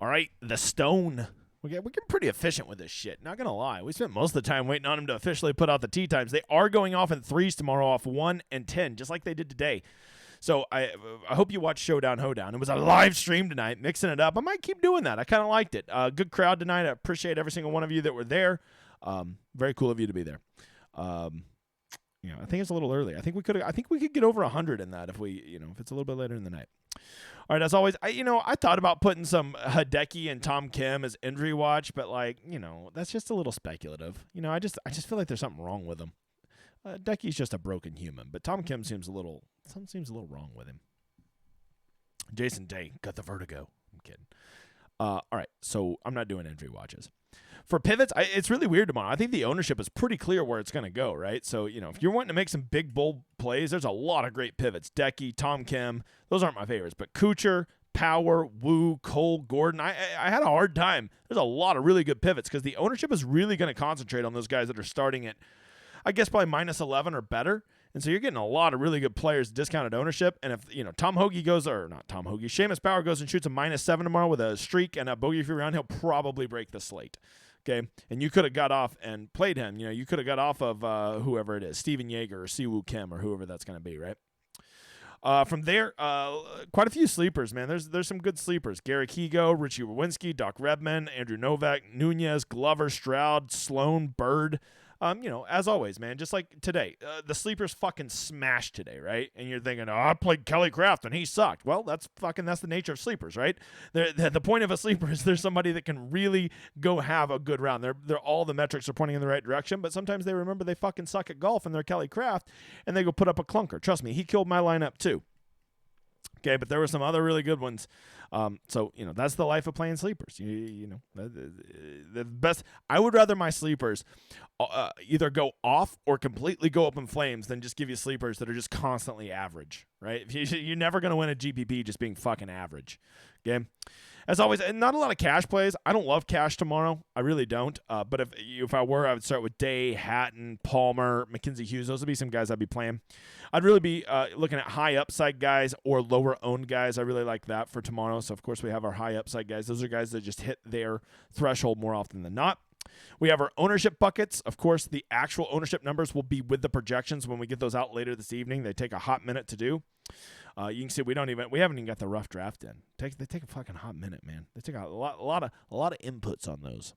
All right, the Stone. We're getting pretty efficient with this shit. Not going to lie. We spent most of the time waiting on him to officially put out the tee times. They are going off in threes tomorrow off 1 and 10, just like they did today. So I hope you watch Showdown, Hoedown. It was a live stream tonight, mixing it up. I might keep doing that. I kind of liked it. Good crowd tonight. I appreciate every single one of you that were there. Very cool of you to be there. I think it's a little early. I think we could get over 100 in that if if it's a little bit later in the night. All right, as always, I thought about putting some Hideki and Tom Kim as injury watch, but that's just a little speculative. I just feel like there's something wrong with him. Hideki's just a broken human, but Tom Kim seems a little wrong with him. Jason Day got the vertigo. I'm kidding. All right, so I'm not doing injury watches. For pivots, it's really weird tomorrow. I think the ownership is pretty clear where it's going to go, right? So, if you're wanting to make some big, bold plays, there's a lot of great pivots. Decky, Tom Kim, those aren't my favorites. But Kuchar, Power, Wu, Cole, Gordon, I had a hard time. There's a lot of really good pivots because the ownership is really going to concentrate on those guys that are starting at, I guess, probably minus 11 or better. And so you're getting a lot of really good players discounted ownership. And if, Seamus Power goes and shoots a minus 7 tomorrow with a streak and a bogey-free round, he'll probably break the slate. Okay, and you could have got off and played him. You could have got off of whoever it is, Steven Yeager or Siwoo Kim or whoever that's going to be, right? From there, quite a few sleepers, man. There's some good sleepers. Garrick Higo, Richie Rowinski, Doc Redman, Andrew Novak, Nunez, Glover, Stroud, Sloan, Bird. As always, man, just like today, the sleepers fucking smashed today, right? And you're thinking, I played Kelly Craft and he sucked. Well, that's the nature of sleepers, right? The point of a sleeper is there's somebody that can really go have a good round. They're all the metrics are pointing in the right direction, but sometimes they remember they fucking suck at golf and they're Kelly Craft and they go put up a clunker. Trust me, he killed my lineup too. Okay, but there were some other really good ones. So that's the life of playing sleepers. The best. I would rather my sleepers either go off or completely go up in flames than just give you sleepers that are just constantly average, right? You're never going to win a GPP just being fucking average. Okay. As always, and not a lot of cash plays. I don't love cash tomorrow. I really don't. But if I were, I would start with Day, Hatton, Palmer, Mackenzie Hughes. Those would be some guys I'd be playing. I'd really be looking at high upside guys or lower owned guys. I really like that for tomorrow. So, of course, we have our high upside guys. Those are guys that just hit their threshold more often than not. We have our ownership buckets. Of course, the actual ownership numbers will be with the projections when we get those out later this evening. They take a hot minute to do. You can see we haven't even got the rough draft in. They take a fucking hot minute, man. They take a lot of inputs on those.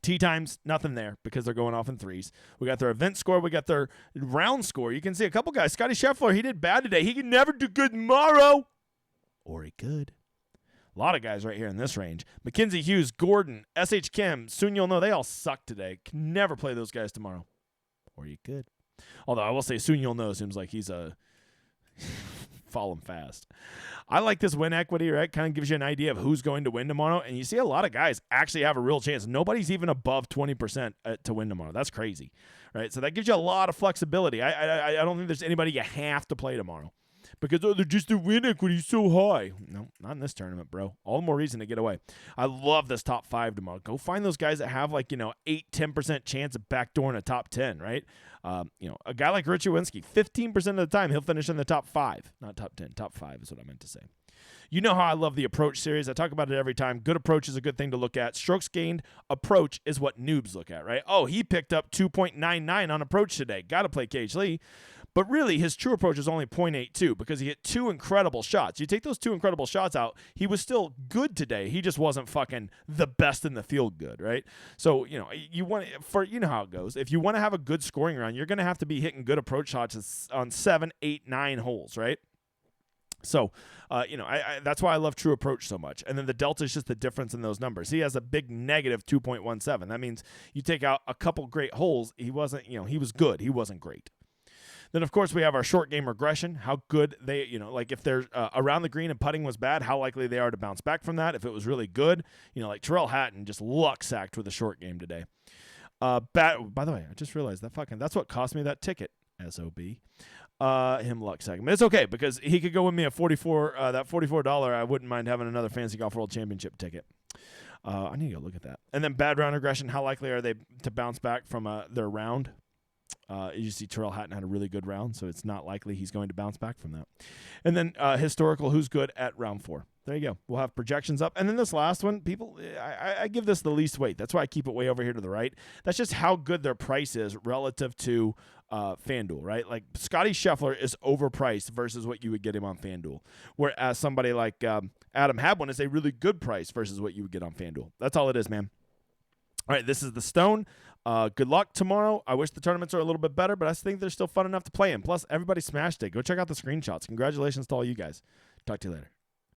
Tee times, nothing there because they're going off in threes. We got their event score. We got their round score. You can see a couple guys. Scotty Scheffler, he did bad today. He can never do good tomorrow. Or he could. A lot of guys right here in this range. Mackenzie Hughes, Gordon, S.H. Kim, Soon You'll Know. They all suck today. Can never play those guys tomorrow. Or you could. Although I will say Soon You'll Know seems like he's a falling fast. I like this win equity, right? Kind of gives you an idea of who's going to win tomorrow. And you see a lot of guys actually have a real chance. Nobody's even above 20% to win tomorrow. That's crazy, right? So that gives you a lot of flexibility. I don't think there's anybody you have to play tomorrow. Because they're just the win equity is so high. No, not in this tournament, bro. All the more reason to get away. I love this top 5 tomorrow. Go find those guys that have 8-10% chance of backdooring a top 10, right? A guy like Richie Winsky, 15% of the time he'll finish in the top 5. Not top 10, top 5 is what I meant to say. You know how I love the approach series. I talk about it every time. Good approach is a good thing to look at. Strokes gained approach is what noobs look at, right? Oh, he picked up 2.99 on approach today. Got to play Cage Lee. But really, his true approach is only 0.82 because he hit 2 incredible shots. You take those 2 incredible shots out, he was still good today. He just wasn't fucking the best in the field good, right? So, you know how it goes. If you want to have a good scoring round, you're going to have to be hitting good approach shots on 7, 8, 9 holes, right? So, that's why I love True Approach so much. And then the delta is just the difference in those numbers. He has a big negative 2.17. That means you take out a couple great holes. He wasn't, he was good. He wasn't great. Then, of course, we have our short game regression, how good they, if they're around the green and putting was bad, how likely they are to bounce back from that. If it was really good, like Terrell Hatton just luck sacked with a short game today. By the way, I just realized that's what cost me that ticket, SOB. Him luck sack. But it's okay because he could go win me a $44, I wouldn't mind having another Fantasy Golf World Championship ticket. I need to go look at that. And then bad round regression, how likely are they to bounce back from their round? You see Terrell Hatton had a really good round, so it's not likely he's going to bounce back from that. And then historical, who's good at round 4? there you go. We'll have projections up. And then this last one, people, I give this the least weight. That's why I keep it way over here to the right. That's just how good their price is relative to FanDuel, right? Like Scotty Scheffler is overpriced versus what you would get him on FanDuel. Whereas somebody like Adam Hadwin is a really good price versus what you would get on FanDuel. That's all it is, man. All right, this is the Stone. Good luck tomorrow. I wish the tournaments are a little bit better, but I think they're still fun enough to play in. Plus, everybody smashed it. Go check out the screenshots. Congratulations to all you guys. Talk to you later.